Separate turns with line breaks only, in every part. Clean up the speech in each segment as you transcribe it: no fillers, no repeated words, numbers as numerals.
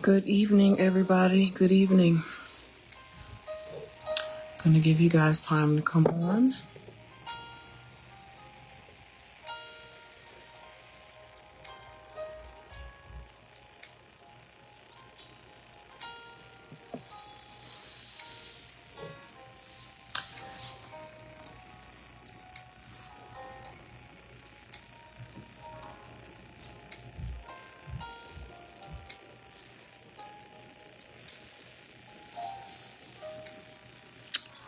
Good evening, everybody. Good evening. Gonna give you guys time to come on.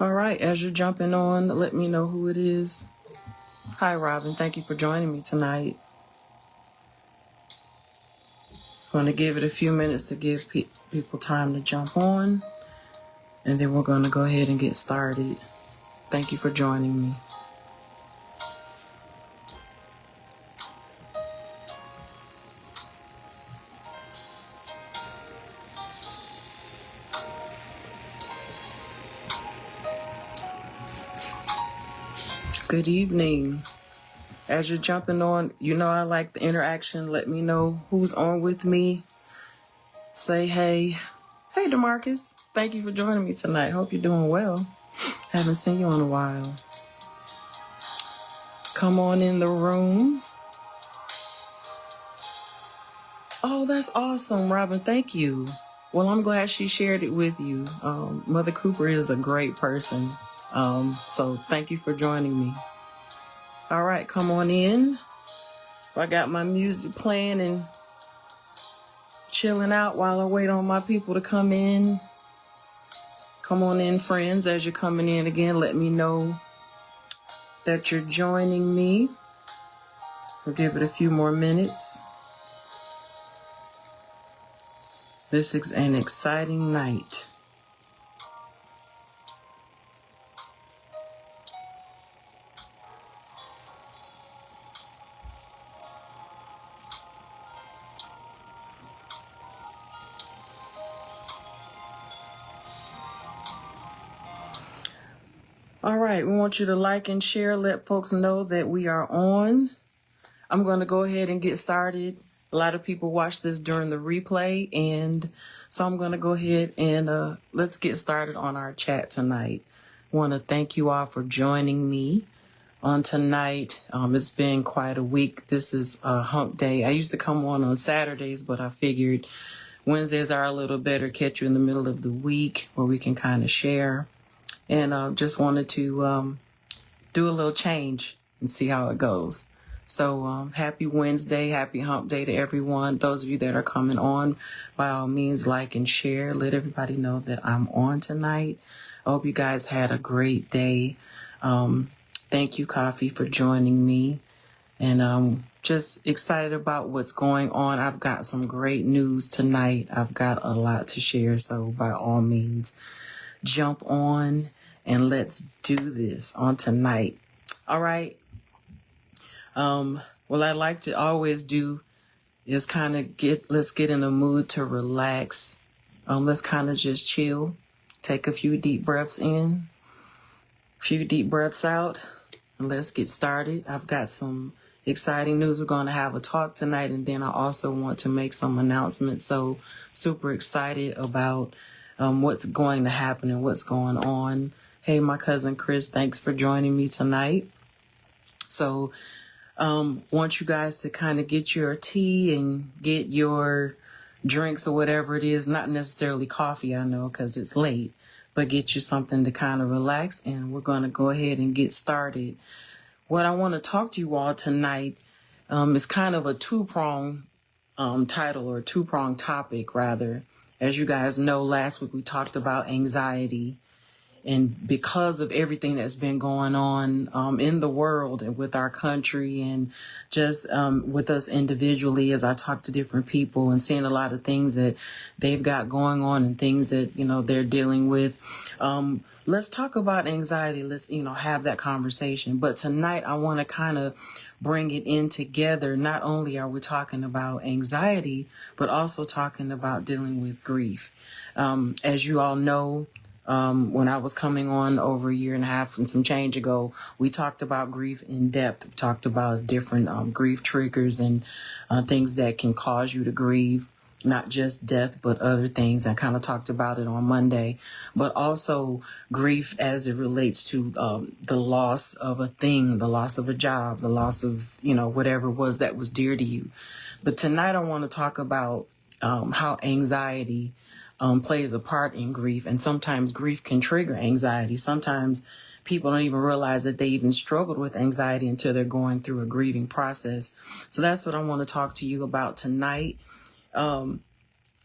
All right, as you're jumping on, let me know who it is. Hi, Robin. Thank you for joining me tonight. I'm gonna give it a few minutes to give people time to jump on, and then we're gonna go ahead and get started. Thank you for joining me. Good evening. As you're jumping on, you know I like the interaction. Let me know who's on with me. Say hey. Hey, DeMarcus. Thank you for joining me tonight. Hope you're doing well. Haven't seen you in a while. Come on in the room. Oh, that's awesome, Robin. Thank you. Well, I'm glad she shared it with you. Mother Cooper is a great person. So thank you for joining me. All right, come on in. I got my music playing and chilling out while I wait on my people to come in. Come on in, friends. As you're coming in again, let me know that you're joining me. We'll give it a few more minutes. This is an exciting night. All right, we want you to like and share, let folks know that we are on. I'm going to go ahead and get started. A lot of people watch this during the replay, and so I'm going to go ahead and let's get started on our chat tonight. I want to thank you all for joining me on tonight. It's been quite a week. This is hump day. I used to come on Saturdays, but I figured Wednesdays are a little better, catch you in the middle of the week where we can kind of share. And just wanted to do a little change and see how it goes. So happy Wednesday, happy hump day to everyone. Those of you that are coming on, by all means, like and share. Let everybody know that I'm on tonight. I hope you guys had a great day. Thank you, Coffee, for joining me. And just excited about what's going on. I've got some great news tonight. I've got a lot to share. So by all means, jump on and let's do this on tonight. All right. What I like to always do is kind of let's get in a mood to relax. Let's kind of just chill. Take a few deep breaths in, a few deep breaths out, and let's get started. I've got some exciting news. We're going to have a talk tonight, and then I also want to make some announcements. So super excited about what's going to happen and what's going on. Hey, my cousin Chris, thanks for joining me tonight. So want you guys to kind of get your tea and get your drinks or whatever it is, not necessarily coffee, I know, because it's late, but get you something to kind of relax, and we're going to go ahead and get started. What I want to talk to you all tonight is kind of a two-pronged title, or a two-pronged topic, rather. As you guys know, last week we talked about anxiety. And because of everything that's been going on in the world and with our country, and just with us individually, as I talk to different people and seeing a lot of things that they've got going on and things that, they're dealing with. Let's talk about anxiety. Let's, have that conversation. But tonight I want to kind of bring it in together. Not only are we talking about anxiety, but also talking about dealing with grief. As you all know, when I was coming on over a year and a half and some change ago, we talked about grief in depth. We talked about different grief triggers and things that can cause you to grieve. not just death, but other things. I kind of talked about it on Monday, but also grief as it relates to the loss of a thing, the loss of a job, the loss of, whatever it was that was dear to you. But tonight I want to talk about how anxiety plays a part in grief. And sometimes grief can trigger anxiety. Sometimes people don't even realize that they even struggled with anxiety until they're going through a grieving process. So that's what I want to talk to you about tonight.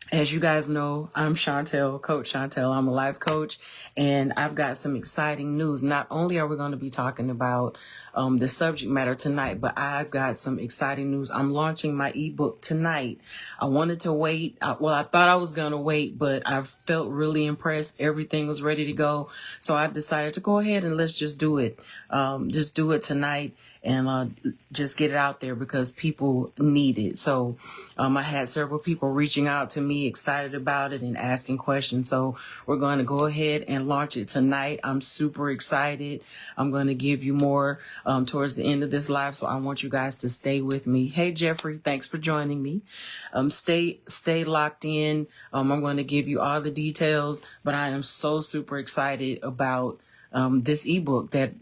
As you guys know, I'm Chantel, Coach Chantel. I'm a life coach, and I've got some exciting news. Not only are we going to be talking about the subject matter tonight, but I've got some exciting news. I'm launching my ebook tonight. I wanted to wait. I thought I was going to wait, but I felt really impressed. Everything was ready to go. So I decided to go ahead and let's just do it. Just do it tonight. And just get it out there because people need it. So I had several people reaching out to me, excited about it and asking questions. So we're going to go ahead and launch it tonight. I'm super excited. I'm going to give you more towards the end of this live. So I want you guys to stay with me. Hey, Jeffrey, thanks for joining me. Stay locked in. I'm going to give you all the details, but I am so super excited about this ebook that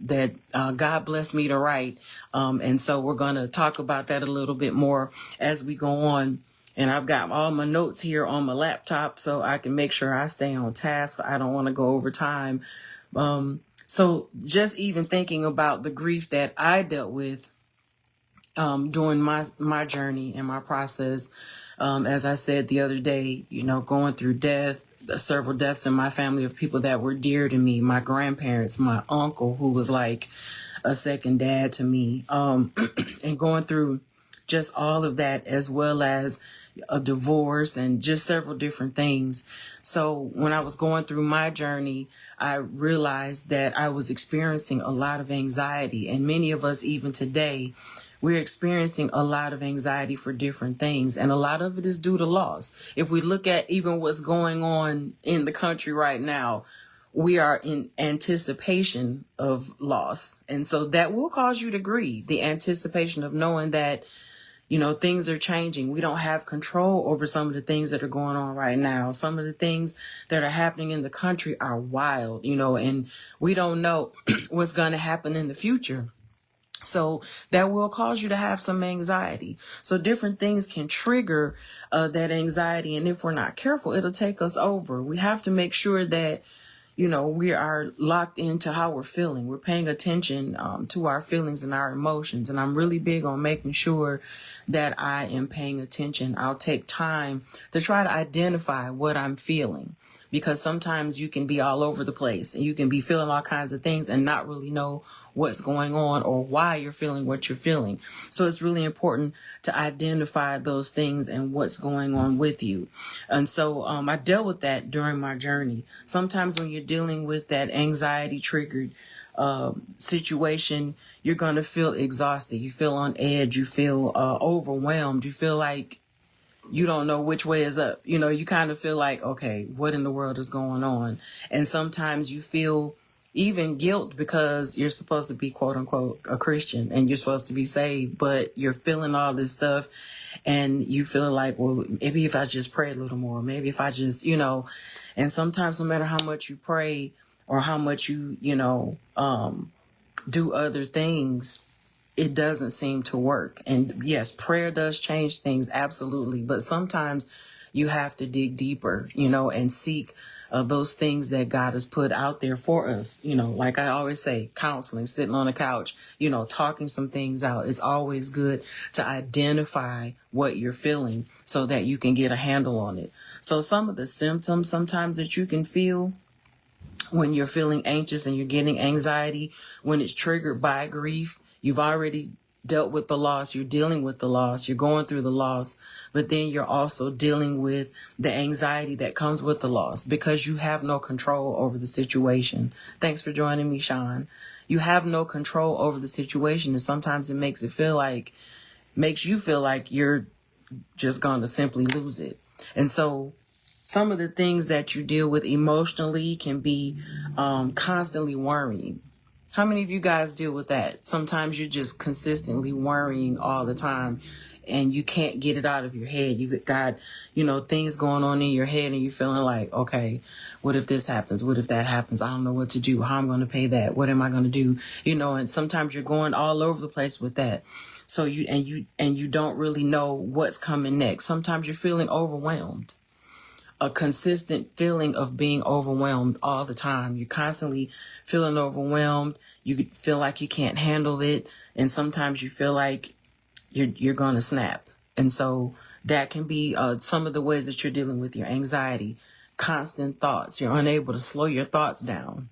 God blessed me to write. And so we're going to talk about that a little bit more as we go on. And I've got all my notes here on my laptop so I can make sure I stay on task. I don't want to go over time. So just even thinking about the grief that I dealt with during my journey and my process, as I said the other day, going through death, several deaths in my family of people that were dear to me, my grandparents, my uncle, who was like a second dad to me, and going through just all of that, as well as a divorce and just several different things. So when I was going through my journey, I realized that I was experiencing a lot of anxiety, and many of us even today, we're experiencing a lot of anxiety for different things, and a lot of it is due to loss. If we look at even what's going on in the country right now, we are in anticipation of loss. And so that will cause you to grieve, the anticipation of knowing that, things are changing. We don't have control over some of the things that are going on right now. Some of the things that are happening in the country are wild, and we don't know what's going to happen in the future. So that will cause you to have some anxiety. So different things can trigger that anxiety. And if we're not careful, it'll take us over. We have to make sure that, we are locked into how we're feeling. We're paying attention to our feelings and our emotions. And I'm really big on making sure that I am paying attention. I'll take time to try to identify what I'm feeling, because sometimes you can be all over the place and you can be feeling all kinds of things and not really know what's going on or why you're feeling what you're feeling. So it's really important to identify those things and what's going on with you. And so I dealt with that during my journey. Sometimes when you're dealing with that anxiety triggered situation, you're going to feel exhausted. You feel on edge. You feel overwhelmed. You feel like you don't know which way is up. You kind of feel like, okay, what in the world is going on? And sometimes you feel even guilt because you're supposed to be, quote unquote, a Christian and you're supposed to be saved, but you're feeling all this stuff and you feel like, well, maybe if I just pray a little more, maybe if I just, and sometimes no matter how much you pray or how much you, do other things, it doesn't seem to work. And yes, prayer does change things, absolutely. But sometimes you have to dig deeper, and seek those things that God has put out there for us. Like I always say, counseling, sitting on the couch, talking some things out. It's always good to identify what you're feeling so that you can get a handle on it. So some of the symptoms sometimes that you can feel when you're feeling anxious and you're getting anxiety, when it's triggered by grief, you've already dealt with the loss, you're dealing with the loss, you're going through the loss, but then you're also dealing with the anxiety that comes with the loss because you have no control over the situation. Thanks for joining me, Sean. You have no control over the situation, and sometimes it makes you feel like you're just going to simply lose it. And so some of the things that you deal with emotionally can be constantly worrying. How many of you guys deal with that? Sometimes you're just consistently worrying all the time and you can't get it out of your head. You've got, things going on in your head and you're feeling like, okay, what if this happens? What if that happens? I don't know what to do. How am I going to pay that? What am I going to do? And sometimes you're going all over the place with that. So you don't really know what's coming next. Sometimes you're feeling overwhelmed. A consistent feeling of being overwhelmed all the time. You're constantly feeling overwhelmed. You feel like you can't handle it. And sometimes you feel like you're going to snap. And so that can be some of the ways that you're dealing with your anxiety. Constant thoughts. You're unable to slow your thoughts down.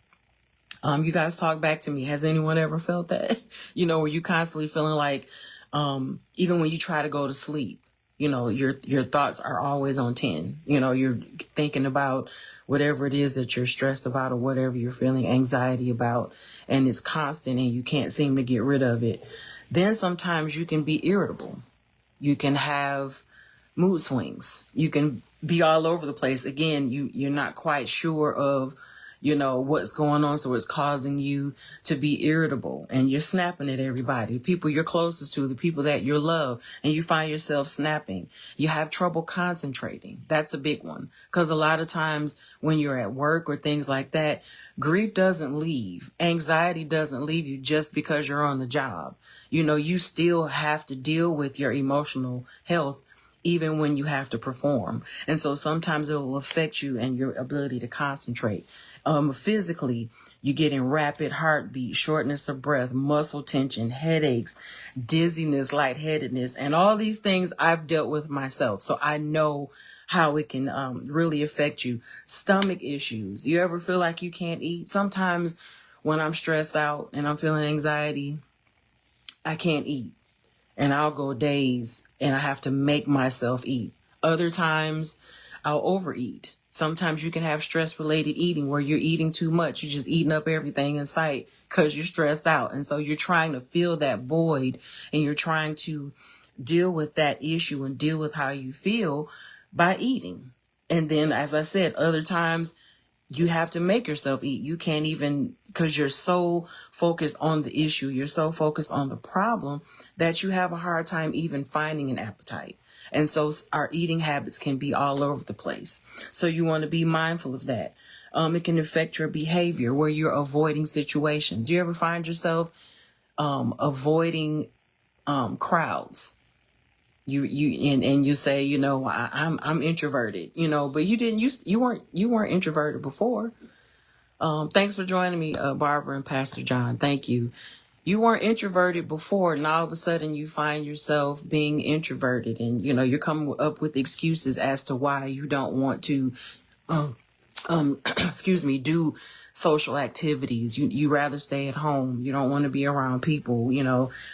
You guys talk back to me. Has anyone ever felt that? Where you constantly feeling like, even when you try to go to sleep, your thoughts are always on 10. You're thinking about whatever it is that you're stressed about or whatever you're feeling anxiety about, and it's constant and you can't seem to get rid of it. Then sometimes you can be irritable. You can have mood swings. You can be all over the place. Again, you're not quite sure of what's going on. So it's causing you to be irritable and you're snapping at everybody, the people you're closest to, the people that you love, and you find yourself snapping. You have trouble concentrating. That's a big one. Because a lot of times when you're at work or things like that, grief doesn't leave. Anxiety doesn't leave you just because you're on the job. You still have to deal with your emotional health even when you have to perform. And so sometimes it will affect you and your ability to concentrate. Physically, you get in rapid heartbeat, shortness of breath, muscle tension, headaches, dizziness, lightheadedness, and all these things I've dealt with myself. So I know how it can really affect you. Stomach issues. You ever feel like you can't eat? Sometimes when I'm stressed out and I'm feeling anxiety, I can't eat. And I'll go days and I have to make myself eat. Other times I'll overeat. Sometimes you can have stress-related eating where you're eating too much. You're just eating up everything in sight because you're stressed out. And so you're trying to fill that void and you're trying to deal with that issue and deal with how you feel by eating. And then, as I said, other times you have to make yourself eat. You can't even, because you're so focused on the issue, you're so focused on the problem that you have a hard time even finding an appetite. And so our eating habits can be all over the place. So you want to be mindful of that. It can affect your behavior where you're avoiding situations. Do you ever find yourself avoiding crowds? You say, I'm introverted, but you weren't introverted before. Thanks for joining me, Barbara and Pastor John. Thank you. You weren't introverted before, and all of a sudden you find yourself being introverted, and you're coming up with excuses as to why you don't want to do social activities. You rather stay at home. You don't want to be around people,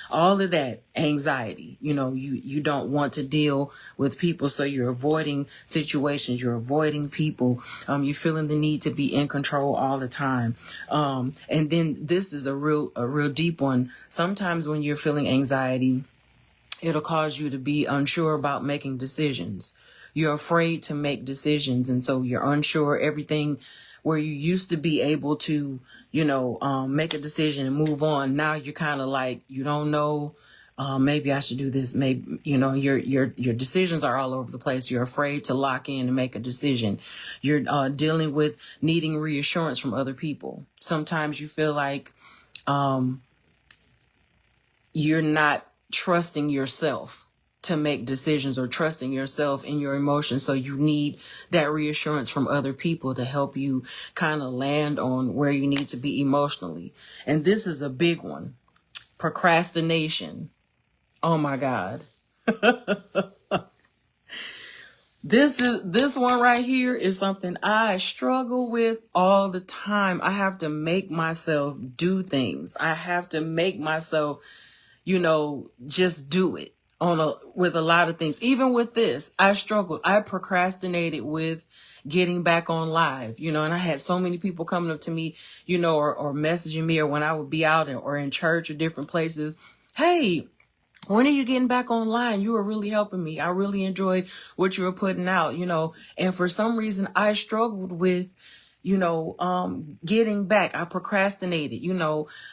all of that anxiety, you don't want to deal with people. So you're avoiding situations, you're avoiding people. You're feeling the need to be in control all the time. And then this is a real deep one. Sometimes when you're feeling anxiety, it'll cause you to be unsure about making decisions. You're afraid to make decisions. And so you're unsure everything where you used to be able to, make a decision and move on. Now you're kind of like, you don't know, maybe I should do this. Maybe, your decisions are all over the place. You're afraid to lock in and make a decision. You're dealing with needing reassurance from other people. Sometimes you feel like you're not trusting yourself to make decisions or trusting yourself in your emotions. So you need that reassurance from other people to help you kind of land on where you need to be emotionally. And this is a big one. Procrastination. Oh my God. This one right here is something I struggle with all the time. I have to make myself do things. I have to make myself, just do it. With a lot of things. Even with this, I struggled. I procrastinated with getting back on live, and I had so many people coming up to me, or messaging me, or when I would be out or in church or different places. Hey, when are you getting back online? You were really helping me. I really enjoyed what you were putting out, and for some reason I struggled with getting back. I procrastinated,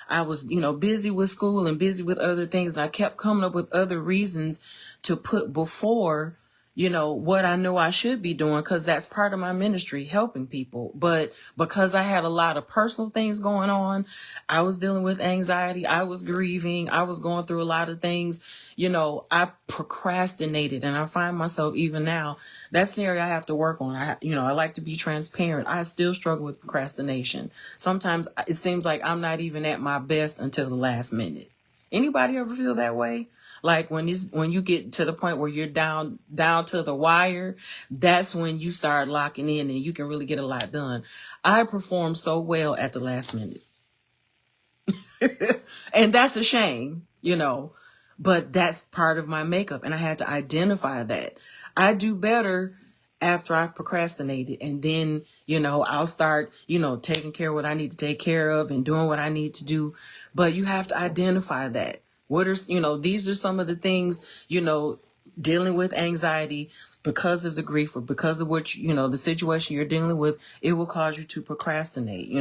I was, busy with school and busy with other things. And I kept coming up with other reasons to put before, what I know I should be doing, because that's part of my ministry, helping people. But because I had a lot of personal things going on, I was dealing with anxiety, I was grieving, I was going through a lot of things, I procrastinated. And I find myself even now, that's an area I have to work on. I like to be transparent. I still struggle with procrastination. Sometimes it seems like I'm not even at my best until the last minute. Anybody ever feel that way? Like when you get to the point where you're down to the wire, that's when you start locking in and you can really get a lot done. I perform so well at the last minute. And that's a shame, but that's part of my makeup. And I had to identify that. I do better after I've procrastinated, and then, I'll start, taking care of what I need to take care of and doing what I need to do. But you have to identify that. These are some of the things, dealing with anxiety because of the grief or because of what, the situation you're dealing with, it will cause you to procrastinate,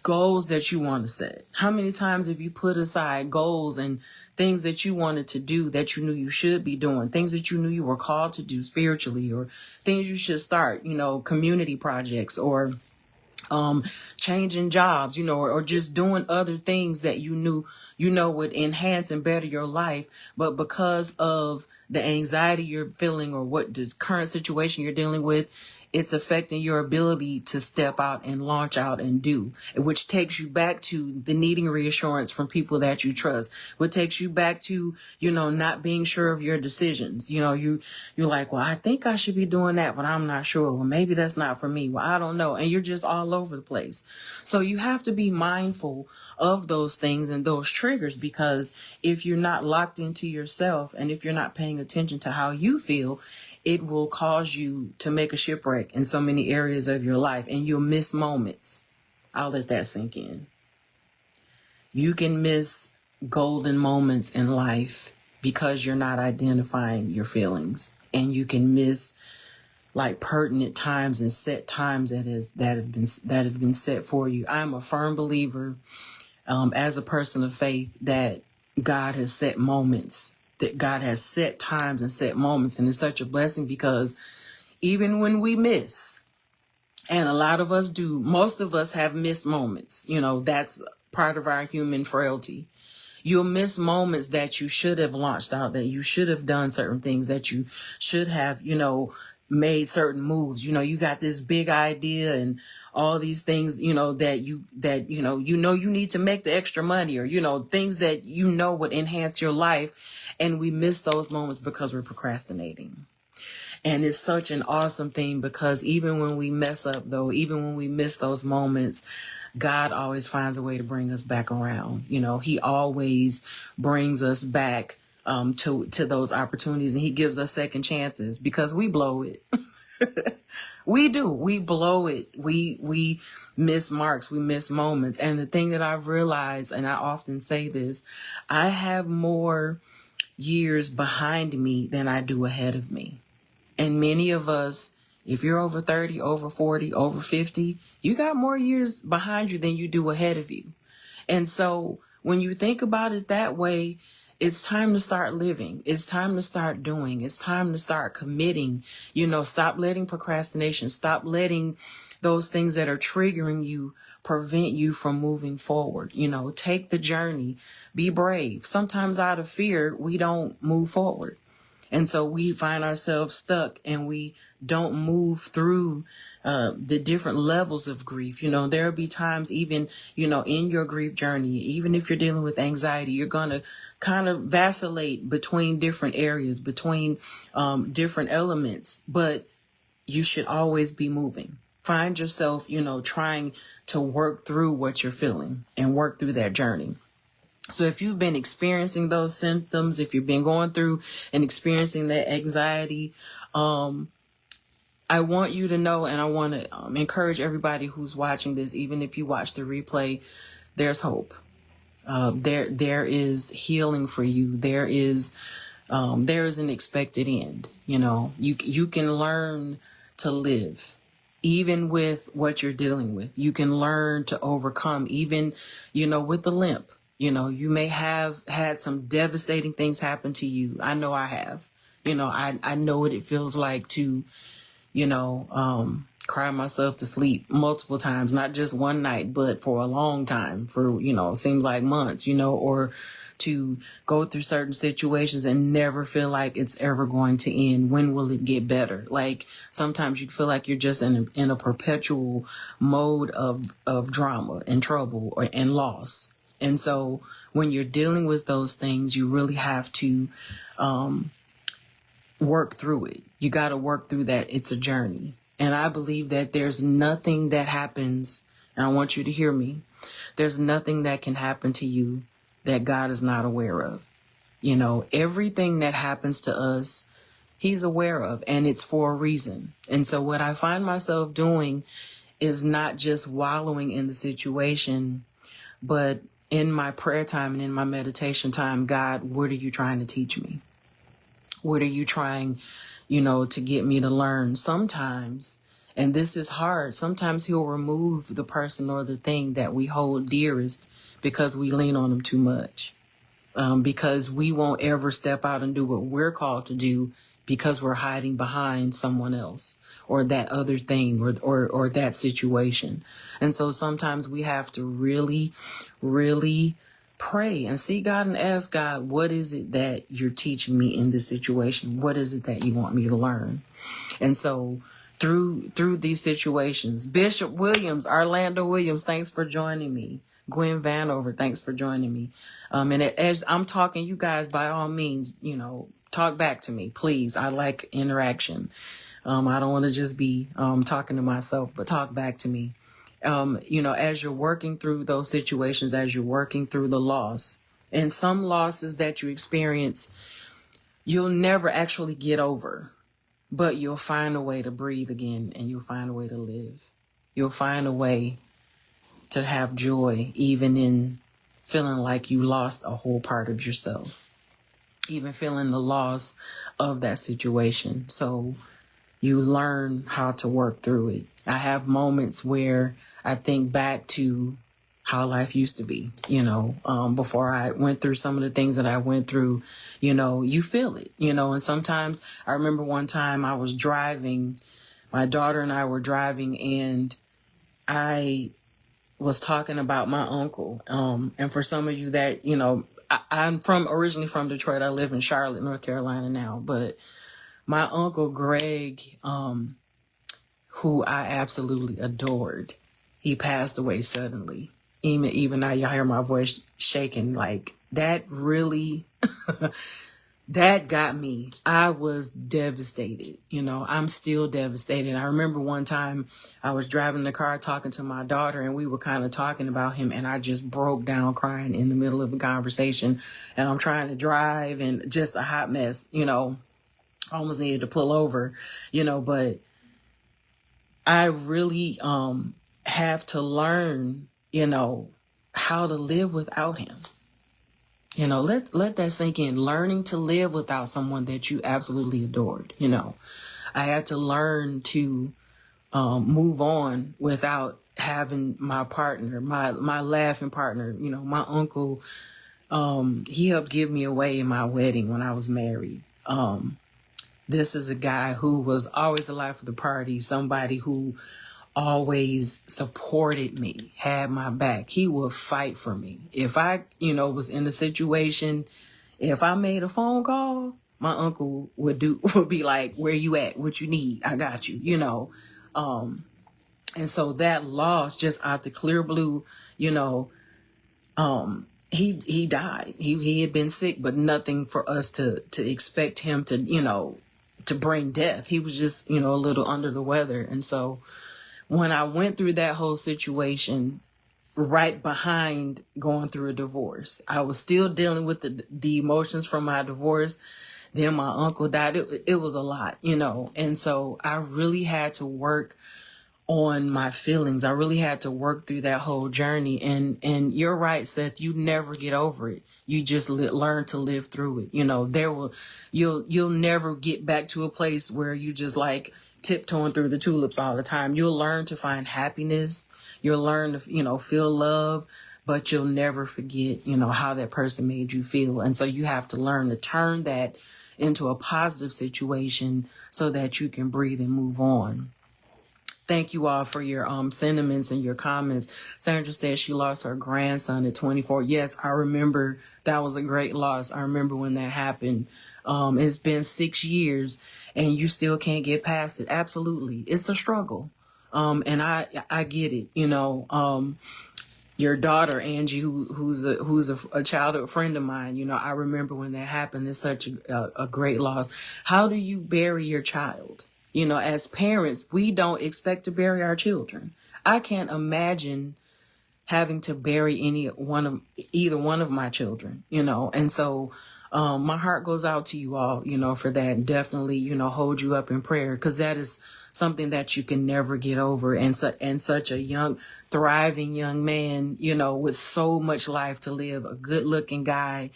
goals that you want to set. How many times have you put aside goals and things that you wanted to do that you knew you should be doing, things that you knew you were called to do spiritually, or things you should start, community projects, or changing jobs, or just doing other things that you knew, would enhance and better your life. But because of the anxiety you're feeling or what the current situation you're dealing with, it's affecting your ability to step out and launch out and do, which takes you back to the needing reassurance from people that you trust, what takes you back to, not being sure of your decisions. You're like, well, I think I should be doing that, but I'm not sure. Well, maybe that's not for me. Well, I don't know. And you're just all over the place. So you have to be mindful of those things and those triggers, because if you're not locked into yourself and if you're not paying attention to how you feel, it will cause you to make a shipwreck in so many areas of your life, and you'll miss moments. I'll let that sink in. You can miss golden moments in life because you're not identifying your feelings, and you can miss like pertinent times and set times that have been set for you. I'm a firm believer, as a person of faith, that God has set moments, that God has set times and set moments. And it's such a blessing, because even when we miss, and a lot of us do, most of us have missed moments, that's part of our human frailty. You'll miss moments that you should have launched out, that you should have done certain things, that you should have, made certain moves. You got this big idea and all these things, that you need to make the extra money, or, things that would enhance your life. And we miss those moments because we're procrastinating. And it's such an awesome thing, because even when we mess up, though, even when we miss those moments, God always finds a way to bring us back around. He always brings us back to those opportunities, and he gives us second chances, because we blow it. We do. We blow it. We miss marks. We miss moments. And the thing that I've realized, and I often say this, I have more years behind me than I do ahead of me. And many of us, if you're over 30, over 40, over 50, you got more years behind you than you do ahead of you. And so when you think about it that way, it's time to start living. It's time to start doing. It's time to start committing. Stop letting procrastination, stop letting those things that are triggering you prevent you from moving forward. Take the journey, be brave. Sometimes out of fear, we don't move forward. And so we find ourselves stuck, and we don't move through the different levels of grief. There'll be times even, in your grief journey, even if you're dealing with anxiety, you're going to kind of vacillate between different areas, between different elements, but you should always be moving. Find yourself, trying to work through what you're feeling and work through that journey. So if you've been experiencing those symptoms, if you've been going through and experiencing that anxiety, I want you to know, and I want to encourage everybody who's watching this, even if you watch the replay, there's hope. There is healing for you. There is an expected end. You can learn to live, even with what you're dealing with. You can learn to overcome, even, with the limp. You may have had some devastating things happen to you. I know I have. I know what it feels like to, cry myself to sleep multiple times, not just one night, but for a long time, for, seems like months, or to go through certain situations and never feel like it's ever going to end. When will it get better? Like sometimes you feel like you're just in a perpetual mode of drama and trouble and loss. And so when you're dealing with those things, you really have to work through it. You got to work through that. It's a journey. And I believe that there's nothing that happens, and I want you to hear me, there's nothing that can happen to you that God is not aware of. Everything that happens to us, he's aware of, and it's for a reason. And so what I find myself doing is not just wallowing in the situation, but in my prayer time and in my meditation time, God, what are you trying to teach me? What are you trying, to get me to learn? Sometimes, and this is hard, sometimes he'll remove the person or the thing that we hold dearest because we lean on them too much. Because we won't ever step out and do what we're called to do because we're hiding behind someone else or that other thing or that situation. And so sometimes we have to really, really pray and see God and ask God, what is it that you're teaching me in this situation? What is it that you want me to learn? And so through these situations, Bishop Williams, Orlando Williams, thanks for joining me. Gwen Vanover, thanks for joining me. And as I'm talking, you guys, by all means, talk back to me, please. I like interaction. I don't want to just be talking to myself, but talk back to me. As you're working through those situations, as you're working through the loss, and some losses that you experience, you'll never actually get over, but you'll find a way to breathe again, and you'll find a way to live. You'll find a way to have joy, even in feeling like you lost a whole part of yourself, even feeling the loss of that situation. So you learn how to work through it. I have moments where I think back to how life used to be, before I went through some of the things that I went through, you feel it, and sometimes I remember one time I was driving, my daughter and I were driving, and I was talking about my uncle. And for some of you that, I'm originally from Detroit. I live in Charlotte, North Carolina now, but my uncle Greg, who I absolutely adored, he passed away suddenly. Even now, y'all hear my voice shaking. Like that really, that got me. I was devastated. I'm still devastated. I remember one time I was driving the car talking to my daughter, and we were kind of talking about him, and I just broke down crying in the middle of a conversation, and I'm trying to drive and just a hot mess, almost needed to pull over, but I really have to learn, how to live without him. Let that sink in. Learning to live without someone that you absolutely adored. I had to learn to move on without having my partner, my laughing partner. My uncle, he helped give me away in my wedding when I was married. This is a guy who was always the life of the party, somebody who always supported me, had my back. He would fight for me. If I, was in a situation, if I made a phone call, my uncle would be like, where you at? What you need? I got you, and so that loss just out the clear blue, he died. He had been sick, but nothing for us to expect him to, to bring death. He was just, a little under the weather. And so when I went through that whole situation, right behind going through a divorce, I was still dealing with the emotions from my divorce. Then my uncle died. It was a lot, and so I really had to work on my feelings. I really had to work through that whole journey. And you're right, Seth, you never get over it. You just learn to live through it. You'll never get back to a place where you just like tiptoeing through the tulips all the time. You'll learn to find happiness. You'll learn to, feel love, but you'll never forget, how that person made you feel. And so you have to learn to turn that into a positive situation so that you can breathe and move on. Thank you all for your sentiments and your comments. Sandra says she lost her grandson at 24. Yes, I remember that was a great loss. I remember when that happened. It's been 6 years and you still can't get past it. Absolutely. It's a struggle. And I get it. Your daughter, Angie, who's a childhood friend of mine, I remember when that happened. It's such a great loss. How do you bury your child? As parents, we don't expect to bury our children. I can't imagine having to bury either one of my children, and so my heart goes out to you all, for that. And definitely, hold you up in prayer, because that is something that you can never get over. And such a young, thriving young man, with so much life to live, a good looking guy,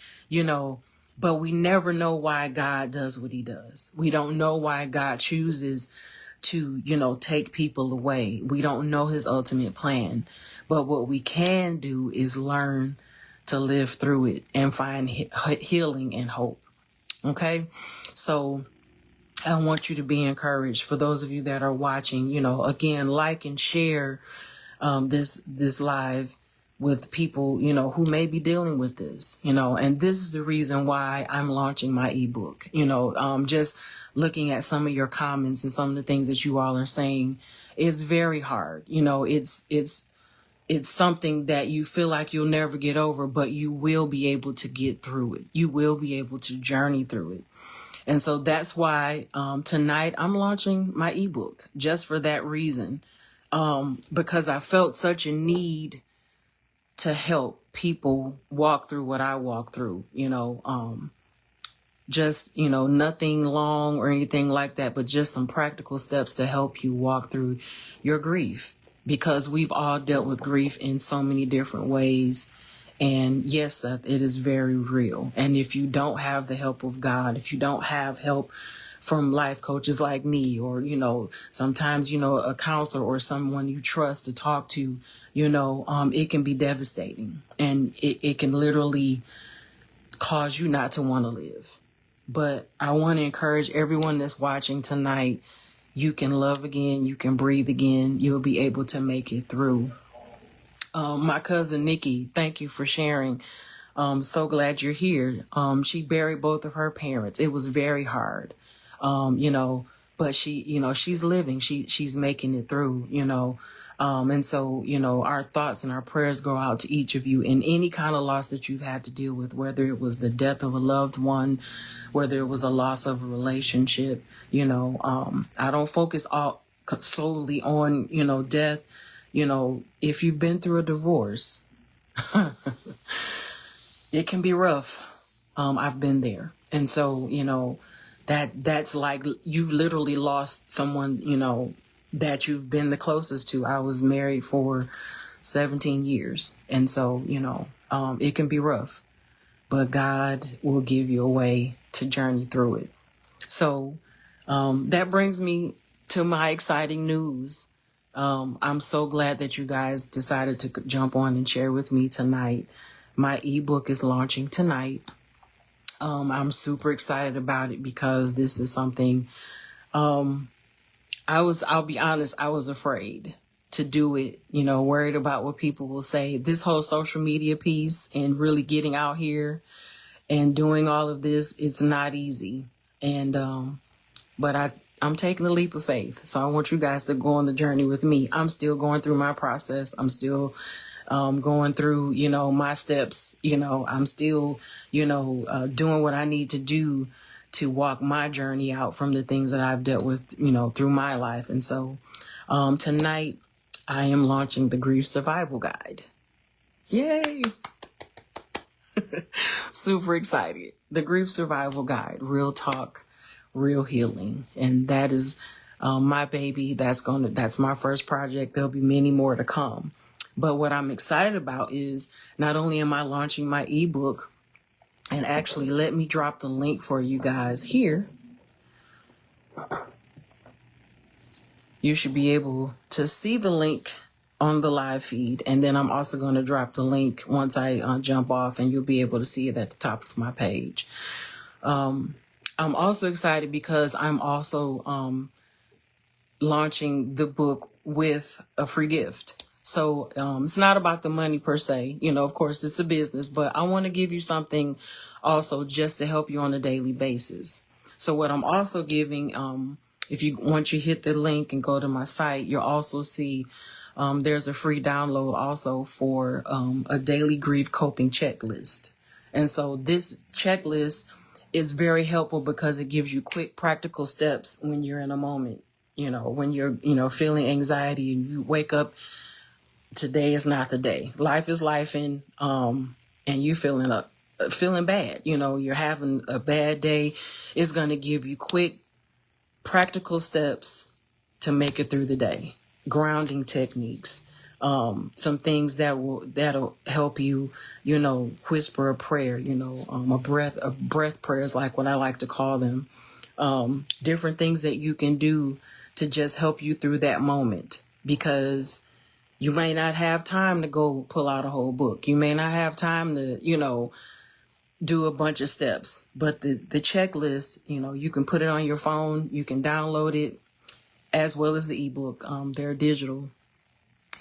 but we never know why God does what he does. We don't know why God chooses to, take people away. We don't know his ultimate plan. But what we can do is learn to live through it and find healing and hope. Okay? So I want you to be encouraged. For those of you that are watching, again, like and share this live with people, who may be dealing with this, and this is the reason why I'm launching my ebook. Just looking at some of your comments and some of the things that you all are saying, it's very hard. It's something that you feel like you'll never get over, but you will be able to get through it. You will be able to journey through it. And so that's why tonight I'm launching my ebook, just for that reason, because I felt such a need to help people walk through what I walk through, just, nothing long or anything like that, but just some practical steps to help you walk through your grief, because we've all dealt with grief in so many different ways. And yes, it is very real. And if you don't have the help of God, if you don't have help from life coaches like me, or, sometimes, a counselor or someone you trust to talk to, it can be devastating, and it can literally cause you not to want to live. But I want to encourage everyone that's watching tonight. You can love again. You can breathe again. You'll be able to make it through. My cousin Nikki, thank you for sharing. So glad you're here. She buried both of her parents. It was very hard, but she's living. She's making it through, and so, our thoughts and our prayers go out to each of you in any kind of loss that you've had to deal with, whether it was the death of a loved one, whether it was a loss of a relationship. I don't focus all solely on, death. If you've been through a divorce, it can be rough. I've been there. And so, that's like you've literally lost someone, that you've been the closest to. I was married for 17 years. And so, it can be rough, but God will give you a way to journey through it. So, that brings me to my exciting news. I'm so glad that you guys decided to jump on and share with me tonight. My ebook is launching tonight. I'm super excited about it because this is something, I'll be honest, I was afraid to do it, worried about what people will say. This whole social media piece and really getting out here and doing all of this, it's not easy. And, but I'm taking a leap of faith. So I want you guys to go on the journey with me. I'm still going through my process. I'm still going through, my steps. I'm still, doing what I need to do to walk my journey out from the things that I've dealt with, through my life. And so tonight I am launching the Grief Survival Guide. Yay! Super excited. The Grief Survival Guide, real talk, real healing. And that is my baby. That's my first project. There'll be many more to come. But what I'm excited about is not only am I launching my ebook, and actually let me drop the link for you guys here. You should be able to see the link on the live feed. And then I'm also going to drop the link once I jump off, and you'll be able to see it at the top of my page. I'm also excited because I'm also launching the book with a free gift. So it's not about the money per se. Of course, it's a business, but I want to give you something also just to help you on a daily basis. So what I'm also giving, if you once you hit the link and go to my site, you'll also see there's a free download also for a daily grief coping checklist. And so this checklist is very helpful because it gives you quick, practical steps when you're in a moment. When you're, feeling anxiety and you wake up, today is not the day. Life is life, and you feeling bad. You're having a bad day. It's going to give you quick, practical steps to make it through the day. Grounding techniques, some things that'll help you, whisper a prayer, a breath prayer is like what I like to call them. Different things that you can do to just help you through that moment, because you may not have time to go pull out a whole book. You may not have time to, do a bunch of steps, but the checklist, you can put it on your phone, you can download it as well as the ebook. They're digital.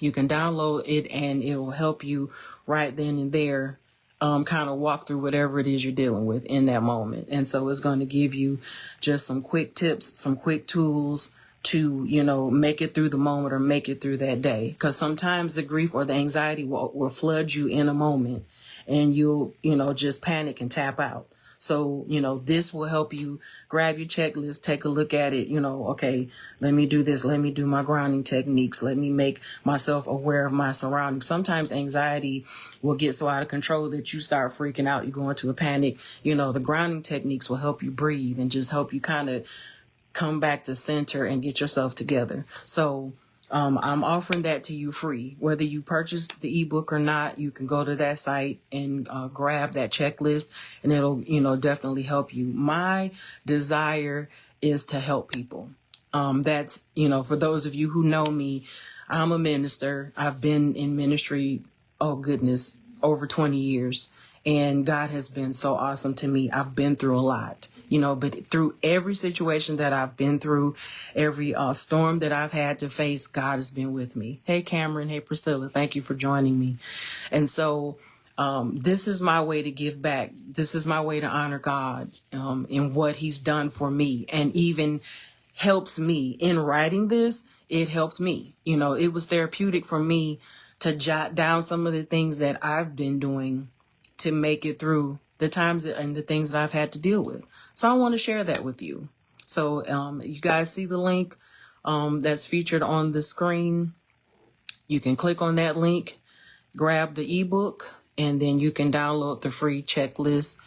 You can download it and it will help you right then and there, kind of walk through whatever it is you're dealing with in that moment. And so it's going to give you just some quick tips, some quick tools to, make it through the moment or make it through that day. Because sometimes the grief or the anxiety will flood you in a moment and you'll, just panic and tap out. So, this will help you grab your checklist, take a look at it, okay, let me do this. Let me do my grounding techniques. Let me make myself aware of my surroundings. Sometimes anxiety will get so out of control that you start freaking out. You go into a panic. The grounding techniques will help you breathe and just help you kind of come back to center and get yourself together. So I'm offering that to you free. Whether you purchase the ebook or not, you can go to that site and grab that checklist, and it'll, definitely help you. My desire is to help people. That's, for those of you who know me, I'm a minister. I've been in ministry, oh goodness, over 20 years. And God has been so awesome to me. I've been through a lot, but through every situation that I've been through, every storm that I've had to face, God has been with me. Hey, Cameron. Hey, Priscilla. Thank you for joining me. And so this is my way to give back. This is my way to honor God in what he's done for me, and even helps me in writing this. It helped me. It was therapeutic for me to jot down some of the things that I've been doing to make it through the times and the things that I've had to deal with. So I want to share that with you. So you guys see the link that's featured on the screen. You can click on that link, grab the ebook, and then you can download the free checklist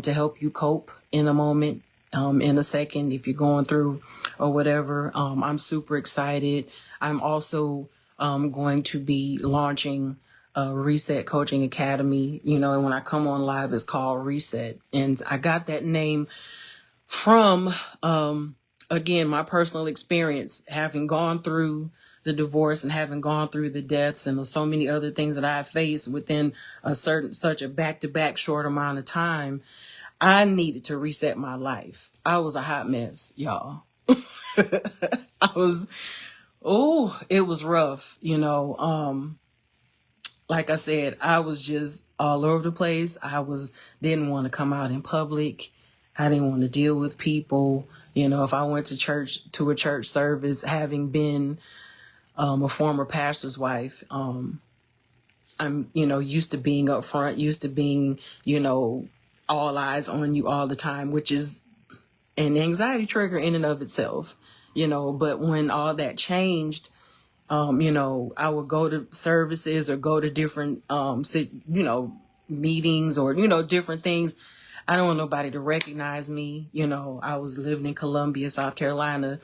to help you cope in a moment, in a second, if you're going through or whatever. I'm super excited. I'm also going to be launching Reset Coaching Academy. And when I come on live, it's called Reset. And I got that name from, again, my personal experience, having gone through the divorce and having gone through the deaths and so many other things that I faced within such a back-to-back short amount of time. I needed to reset my life. I was a hot mess, y'all. It was rough, like I said, I was just all over the place. Didn't want to come out in public. I didn't want to deal with people. If I went to a church service, having been a former pastor's wife, I'm, used to being up front, used to being, all eyes on you all the time, which is an anxiety trigger in and of itself, but when all that changed, I would go to services or go to different, meetings or, different things. I don't want nobody to recognize me. I was living in Columbia, South Carolina.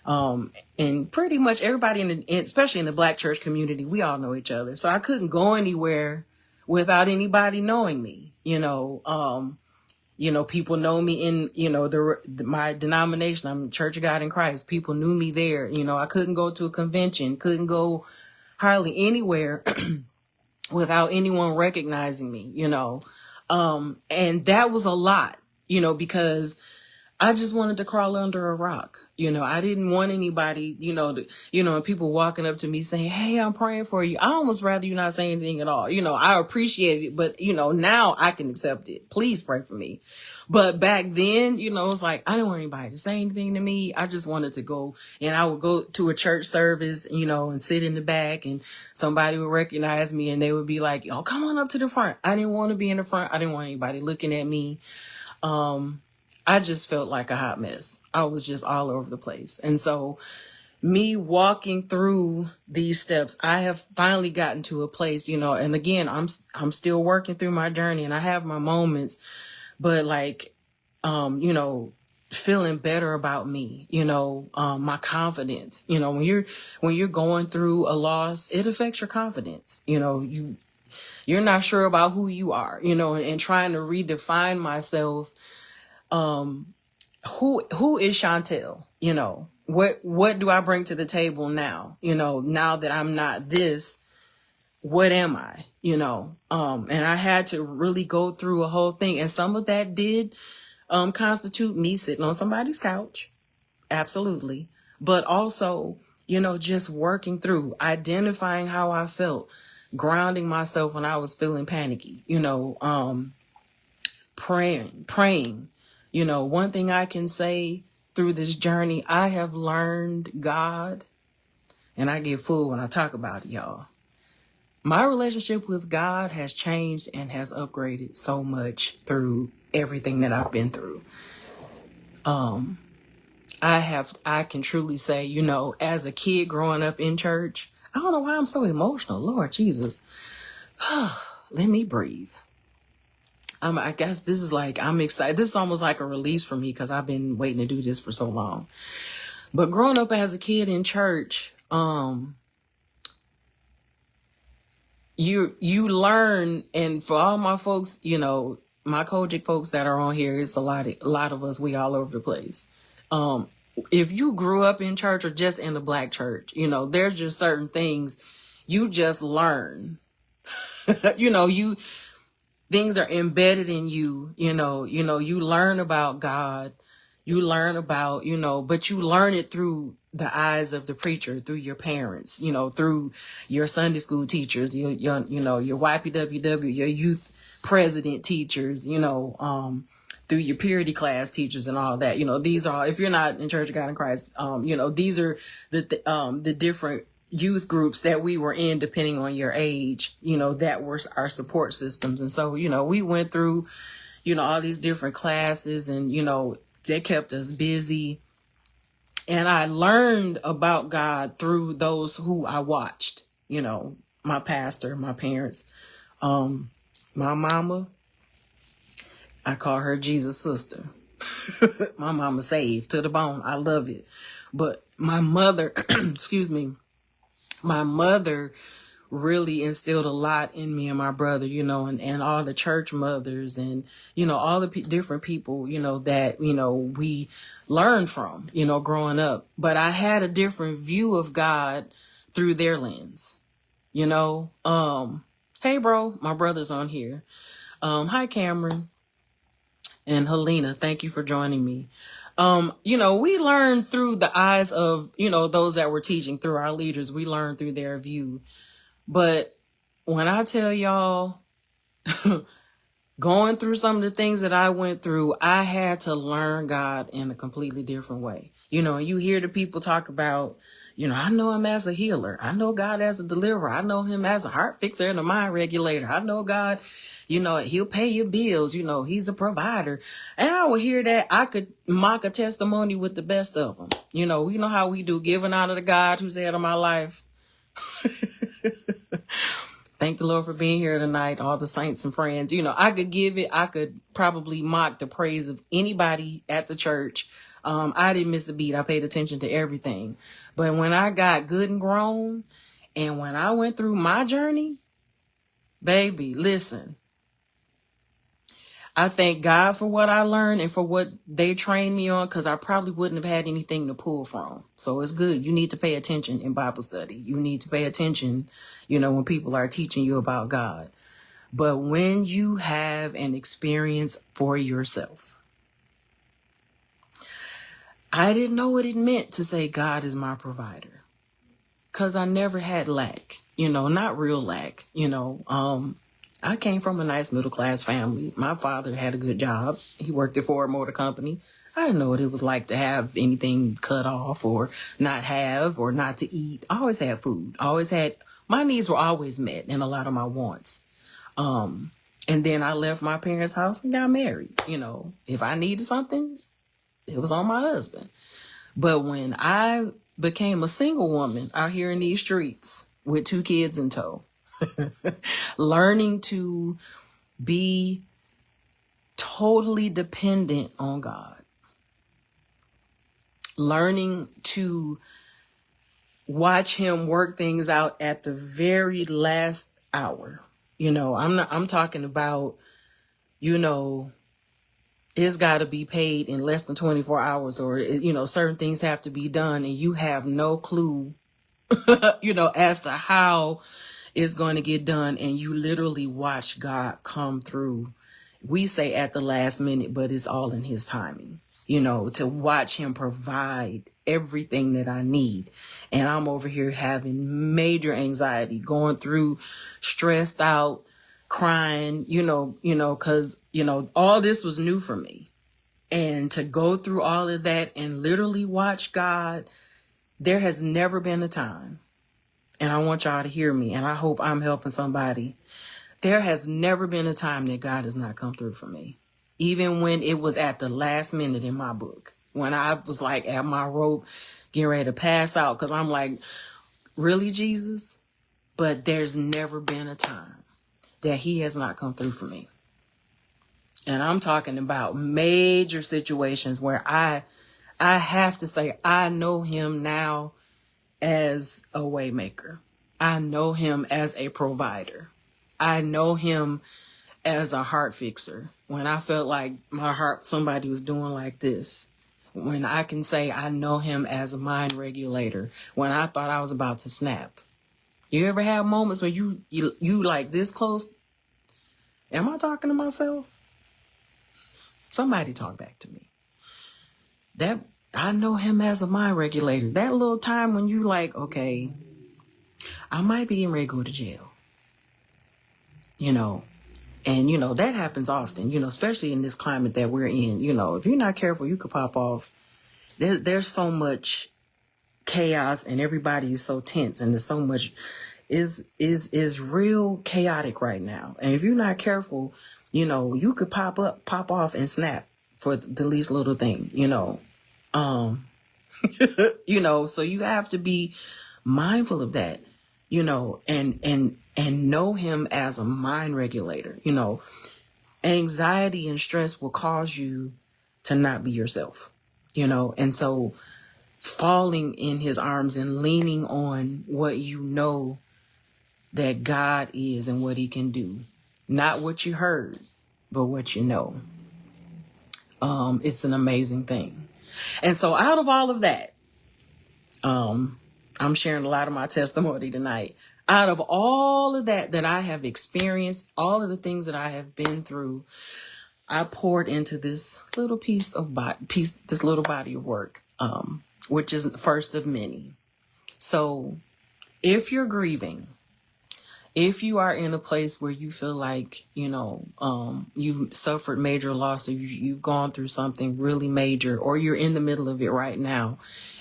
And pretty much everybody especially in the Black church community, we all know each other. So I couldn't go anywhere without anybody knowing me, people know me in, my denomination. I'm Church of God in Christ. People knew me there. I couldn't go to a convention, couldn't go hardly anywhere without anyone recognizing me, and that was a lot, because I just wanted to crawl under a rock. I didn't want anybody, and people walking up to me saying, hey, I'm praying for you. I almost rather you not say anything at all. I appreciate it, but, now I can accept it. Please pray for me. But back then, it was like, I didn't want anybody to say anything to me. I just wanted to go, and I would go to a church service, and sit in the back, and somebody would recognize me and they would be like, oh, come on up to the front. I didn't want to be in the front. I didn't want anybody looking at me. I just felt like a hot mess. I was just all over the place. And so me walking through these steps, I have finally gotten to a place, and again, I'm still working through my journey and I have my moments, but like, feeling better about me, my confidence, when you're going through a loss, it affects your confidence. You're not sure about who you are, and trying to redefine myself. Who is Chantel? What do I bring to the table now? Now that I'm not this, what am I? And I had to really go through a whole thing. And some of that did constitute me sitting on somebody's couch. Absolutely. But also, just working through, identifying how I felt, grounding myself when I was feeling panicky, praying. One thing I can say through this journey, I have learned God, and I get full when I talk about it, y'all. My relationship with God has changed and has upgraded so much through everything that I've been through. I can truly say, as a kid growing up in church, I don't know why I'm so emotional. Lord Jesus, let me breathe. I guess this is like, I'm excited. This is almost like a release for me because I've been waiting to do this for so long. But growing up as a kid in church, you learn, and for all my folks, my Kojic folks that are on here, it's a lot of us, we all over the place. If you grew up in church or just in the Black church, there's just certain things you just learn. Things are embedded in you, you learn about God, you learn about, but you learn it through the eyes of the preacher, through your parents, through your Sunday school teachers, your YPWW, your youth president teachers, through your purity class teachers and all that. These are, if you're not in Church of God in Christ, these are the different youth groups that we were in, depending on your age, that were our support systems. And so, we went through, all these different classes, and, they kept us busy. And I learned about God through those who I watched, my pastor, my parents, my mama. I call her Jesus sister. My mama saved to the bone. I love it. But my mother, excuse me, my mother really instilled a lot in me and my brother, and all the church mothers and, all the different people, that, we learned from, growing up. But I had a different view of God through their lens, Hey, bro, my brother's on here. Hi, Cameron and Helena. Thank you for joining me. We learn through the eyes of, those that were teaching, through our leaders. We learn through their view. But when I tell y'all, going through some of the things that I went through, I had to learn God in a completely different way. You hear the people talk about, I know him as a healer. I know God as a deliverer. I know him as a heart fixer and a mind regulator. I know God, he'll pay your bills. He's a provider. And I would hear that. I could mock a testimony with the best of them. You know how we do, giving honor to God who's the head of my life. Thank the Lord for being here tonight, all the saints and friends. I could probably mock the praise of anybody at the church. I didn't miss a beat. I paid attention to everything. But when I got good and grown, and when I went through my journey, baby, listen, I thank God for what I learned and for what they trained me on, because I probably wouldn't have had anything to pull from. So it's good. You need to pay attention in Bible study. You need to pay attention, when people are teaching you about God. But when you have an experience for yourself, I didn't know what it meant to say God is my provider, because I never had lack, not real lack, I came from a nice middle class family. My father had a good job. He worked at Ford Motor Company. I didn't know what it was like to have anything cut off or not have or not to eat. I always had food. My needs were always met and a lot of my wants. And then I left my parents' house and got married. If I needed something, it was on my husband. But when I became a single woman out here in these streets with 2 kids in tow, learning to be totally dependent on God, learning to watch him work things out at the very last hour. I'm talking about, it's got to be paid in less than 24 hours or, certain things have to be done and you have no clue, as to how it's going to get done. And you literally watch God come through. We say at the last minute, but it's all in his timing, to watch him provide everything that I need. And I'm over here having major anxiety, going through, stressed out, crying, cause, all this was new for me. And to go through all of that and literally watch God, there has never been a time. And I want y'all to hear me. And I hope I'm helping somebody. There has never been a time that God has not come through for me. Even when it was at the last minute in my book, when I was like at my rope, getting ready to pass out. Cause I'm like, really, Jesus? But there's never been a time that he has not come through for me. And I'm talking about major situations where I have to say, I know him now as a way maker. I know him as a provider. I know him as a heart fixer. When I felt like my heart, somebody was doing like this. When I can say I know him as a mind regulator. When I thought I was about to snap. You ever have moments when you like this close? Am I talking to myself? Somebody talk back to me. That I know him as a mind regulator. That little time when you like, okay, I might be getting ready to go to jail. And, that happens often, especially in this climate that we're in. If you're not careful, you could pop off. There's so much chaos and everybody is so tense and there's so much is real chaotic right now. And if you're not careful, you could pop off and snap for the least little thing, so you have to be mindful of that, and know him as a mind regulator. Anxiety and stress will cause you to not be yourself, and so falling in his arms and leaning on what that God is and what he can do, not what you heard, but what you know. It's an amazing thing. And so out of all of that, I'm sharing a lot of my testimony tonight. Out of all of that I have experienced, all of the things that I have been through, I poured into this little this little body of work, which is the first of many. So if you're grieving, if you are in a place where you feel like, you've suffered major loss or you've gone through something really major, or you're in the middle of it right now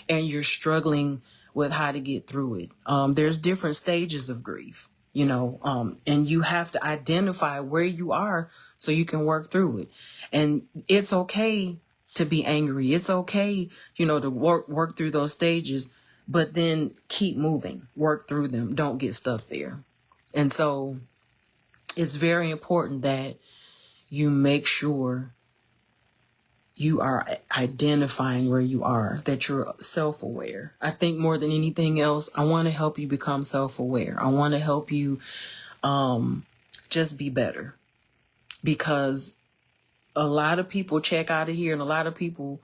and you're struggling with how to get through it. There's different stages of grief, and you have to identify where you are so you can work through it. And it's okay to be angry. It's okay, to work through those stages, but then keep moving, work through them. Don't get stuck there. And so it's very important that you make sure you are identifying where you are, that you're self-aware. I think more than anything else, I want to help you become self-aware. I want to help you just be better, because a lot of people check out of here and a lot of people,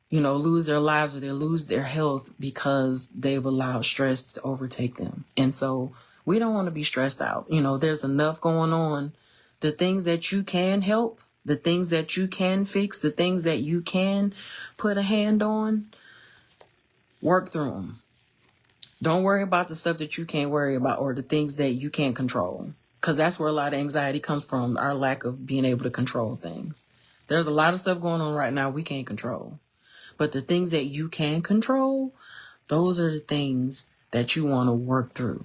lose their lives or they lose their health because they've allowed stress to overtake them. And so we don't want to be stressed out. There's enough going on. The things that you can help, The things that you can fix, the things that you can put a hand on, work through them. Don't worry about the stuff that you can't worry about or the things that you can't control. Because that's where a lot of anxiety comes from, our lack of being able to control things. There's a lot of stuff going on right now we can't control. But the things that you can control, those are the things that you want to work through,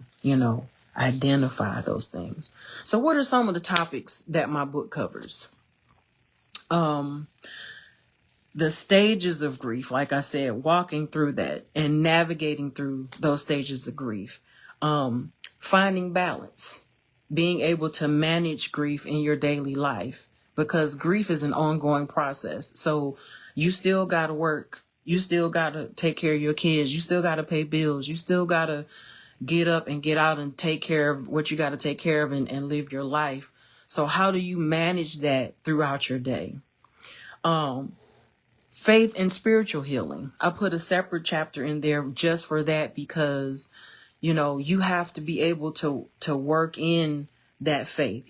identify those things. So what are some of the topics that my book covers? The stages of grief, like I said, walking through that and navigating through those stages of grief. Finding balance, being able to manage grief in your daily life, because grief is an ongoing process. So you still got to work. You still got to take care of your kids. You still got to pay bills. You still got to get up and get out and take care of what you got to take care of and live your life. So how do you manage that throughout your day? Faith and spiritual healing. I put a separate chapter in there just for that because, you have to be able to work in that faith,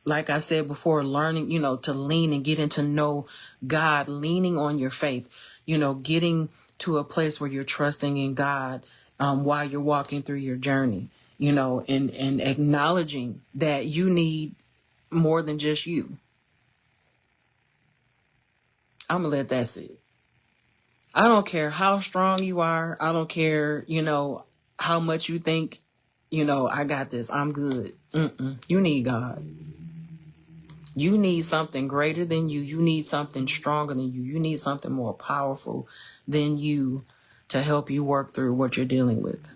like I said before, learning, to lean and getting to know God, leaning on your faith, getting to a place where you're trusting in God while you're walking through your journey, and acknowledging that you need more than just you. I'm going to let that sit. I don't care how strong you are. I don't care, how much you think, I got this. I'm good. You need God. You need something greater than you. You need something stronger than you. You need something more powerful than you to help you work through what you're dealing with.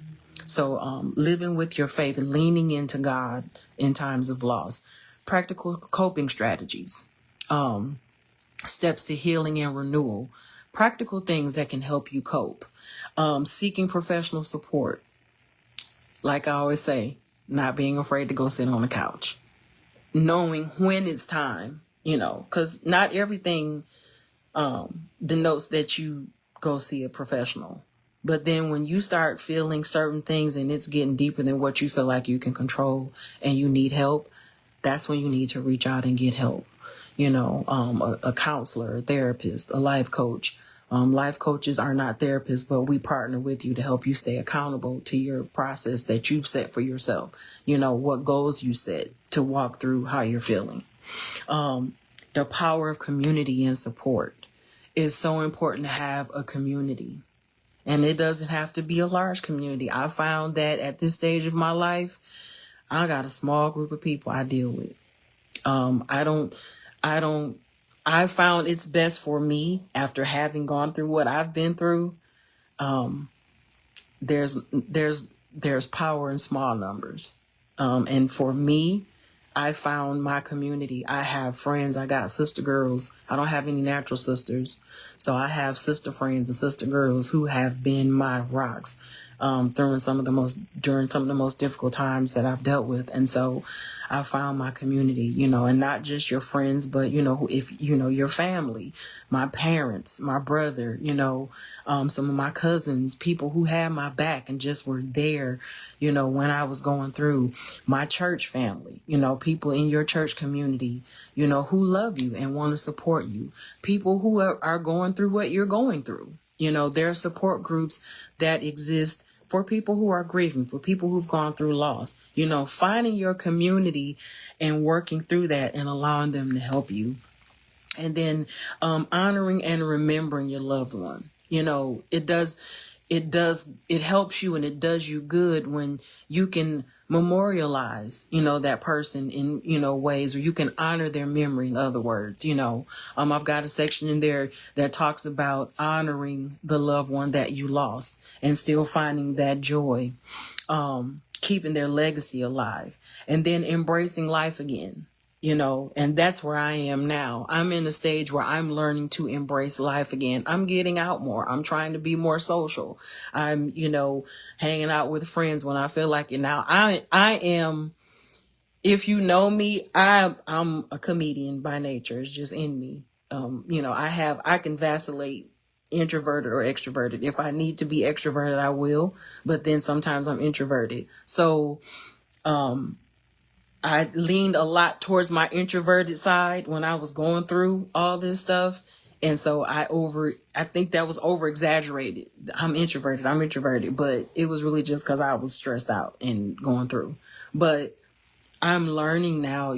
So living with your faith, leaning into God in times of loss, practical coping strategies, steps to healing and renewal, practical things that can help you cope, seeking professional support. Like I always say, not being afraid to go sit on the couch, knowing when it's time, because not everything denotes that you go see a professional. But then when you start feeling certain things and it's getting deeper than what you feel like you can control and you need help, that's when you need to reach out and get help. A counselor, a therapist, a life coach. Life coaches are not therapists, but we partner with you to help you stay accountable to your process that you've set for yourself. What goals you set to walk through how you're feeling. The power of community and support is so important to have a community. And it doesn't have to be a large community. I found that at this stage of my life, I got a small group of people I deal with. I found it's best for me after having gone through what I've been through. There's power in small numbers. And for me, I found my community. I have friends. I got sister girls. I don't have any natural sisters. So I have sister friends and sister girls who have been my rocks during some of the most difficult times that I've dealt with. And so I found my community, and not just your friends, but, if, your family, my parents, my brother, some of my cousins, people who had my back and just were there, when I was going through, my church family, people in your church community, who love you and want to support you, people who are going through what you're going through. There are support groups that exist for people who are grieving, for people who've gone through loss, finding your community and working through that and allowing them to help you. And then honoring and remembering your loved one. It helps you and it does you good when you can memorialize, that person in, ways, or you can honor their memory, in other words, I've got a section in there that talks about honoring the loved one that you lost and still finding that joy, keeping their legacy alive, and then embracing life again. And that's where I am now. I'm in a stage where I'm learning to embrace life again. I'm getting out more. I'm trying to be more social. I'm, hanging out with friends when I feel like it. Now I am, if you know me, I'm a comedian by nature. It's just in me. I can vacillate introverted or extroverted. If I need to be extroverted, I will, but then sometimes I'm introverted. So, I leaned a lot towards my introverted side when I was going through all this stuff. And so I think that was over exaggerated. I'm introverted, but it was really just because I was stressed out and going through. But I'm learning now,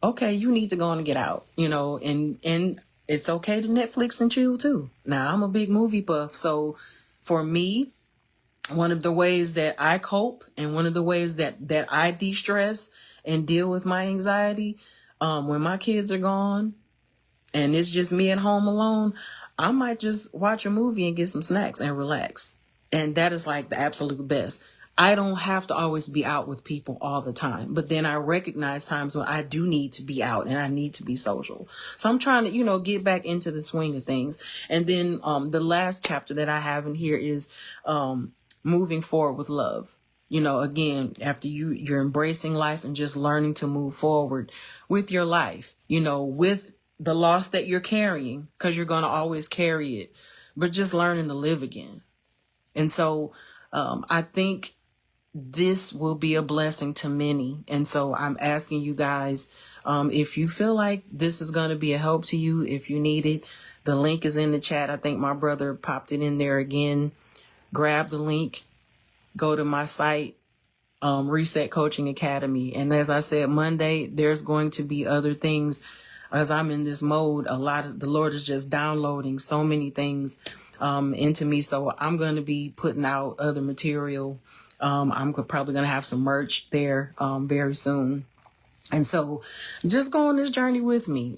okay, you need to go on and get out, and it's okay to Netflix and chill too. Now, I'm a big movie buff. So for me, one of the ways that I cope and one of the ways that I de-stress and deal with my anxiety, when my kids are gone and it's just me at home alone, I might just watch a movie and get some snacks and relax. And that is like the absolute best. I don't have to always be out with people all the time, but then I recognize times when I do need to be out and I need to be social. So I'm trying to, get back into the swing of things. And then the last chapter that I have in here is moving forward with love. Again, after you're embracing life and just learning to move forward with your life, with the loss that you're carrying, because you're going to always carry it, but just learning to live again. And so I think this will be a blessing to many. And so I'm asking you guys, if you feel like this is going to be a help to you, if you need it, the link is in the chat. I think my brother popped it in there again. Grab the link, go to my site, Reset Coaching Academy. And as I said, Monday, there's going to be other things. As I'm in this mode, the Lord is just downloading so many things into me. So I'm going to be putting out other material. I'm probably going to have some merch there very soon. And so just go on this journey with me,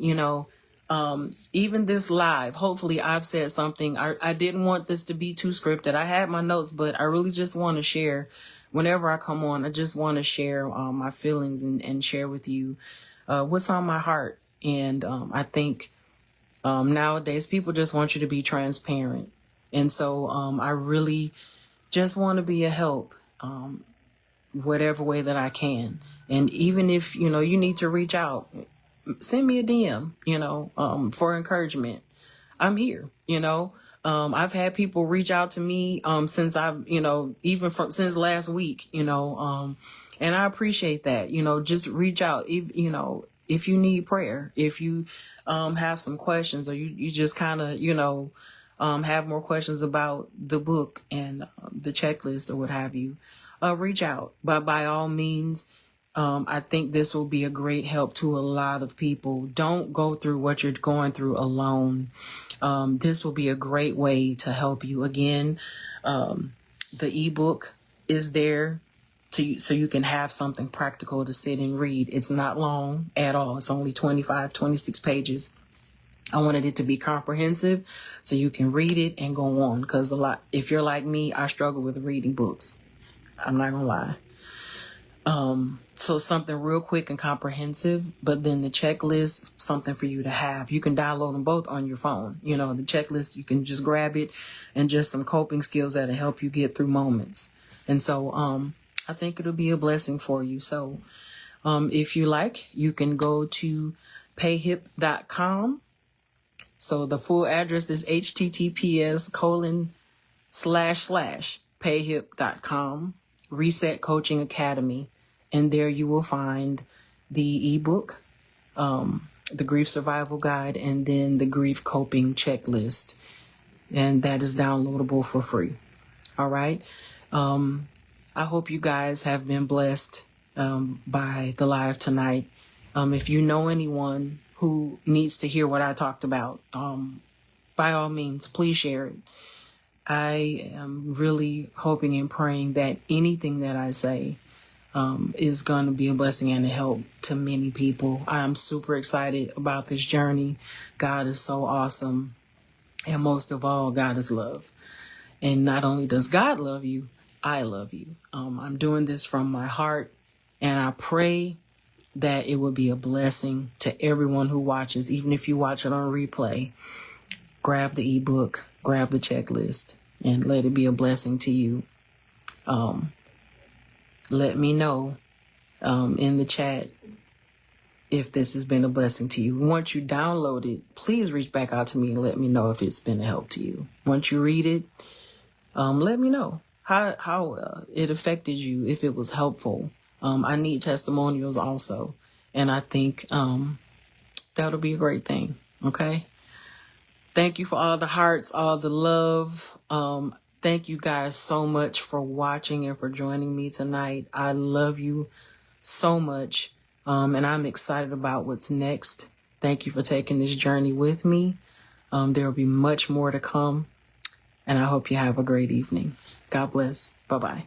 even this live. Hopefully I've said something. I didn't want this to be too scripted. I had my notes, but I really just want to share whenever I come on. I just want to share my feelings and share with you what's on my heart. And I think nowadays people just want you to be transparent. And so I really just want to be a help. Whatever way that I can. And even if, you need to reach out, send me a DM, for encouragement. I'm here, I've had people reach out to me, since I've, even since last week, and I appreciate that, just reach out, if you need prayer, if you, have some questions or you just kind of, have more questions about the book and the checklist or what have you. Reach out. But by all means, I think this will be a great help to a lot of people. Don't go through what you're going through alone. This will be a great way to help you. Again, the ebook is there so you can have something practical to sit and read. It's not long at all. It's only 26 pages. I wanted it to be comprehensive so you can read it and go on. Because if you're like me, I struggle with reading books. I'm not gonna lie. So something real quick and comprehensive, but then the checklist, something for you to have. You can download them both on your phone. The checklist, you can just grab it and just some coping skills that'll help you get through moments. And so, I think it'll be a blessing for you. So, if you like, you can go to payhip.com. So the full address is https://payhip.com. Reset Coaching Academy. And there you will find the ebook, the Grief Survival Guide, and then the Grief Coping Checklist. And that is downloadable for free. All right. I hope you guys have been blessed by the live tonight. If you know anyone who needs to hear what I talked about, by all means, please share it. I am really hoping and praying that anything that I say is going to be a blessing and a help to many people. I'm super excited about this journey. God is so awesome. And most of all, God is love. And not only does God love you, I love you. I'm doing this from my heart, and I pray that it will be a blessing to everyone who watches, even if you watch it on replay. Grab the ebook, grab the checklist, and let it be a blessing to you. Let me know in the chat if this has been a blessing to you. Once you download it, please reach back out to me and let me know if it's been a help to you. Once you read it, let me know how it affected you, if it was helpful. I need testimonials also. And I think that'll be a great thing. Okay. Thank you for all the hearts, all the love. Thank you guys so much for watching and for joining me tonight. I love you so much. And I'm excited about what's next. Thank you for taking this journey with me. There will be much more to come. And I hope you have a great evening. God bless. Bye-bye.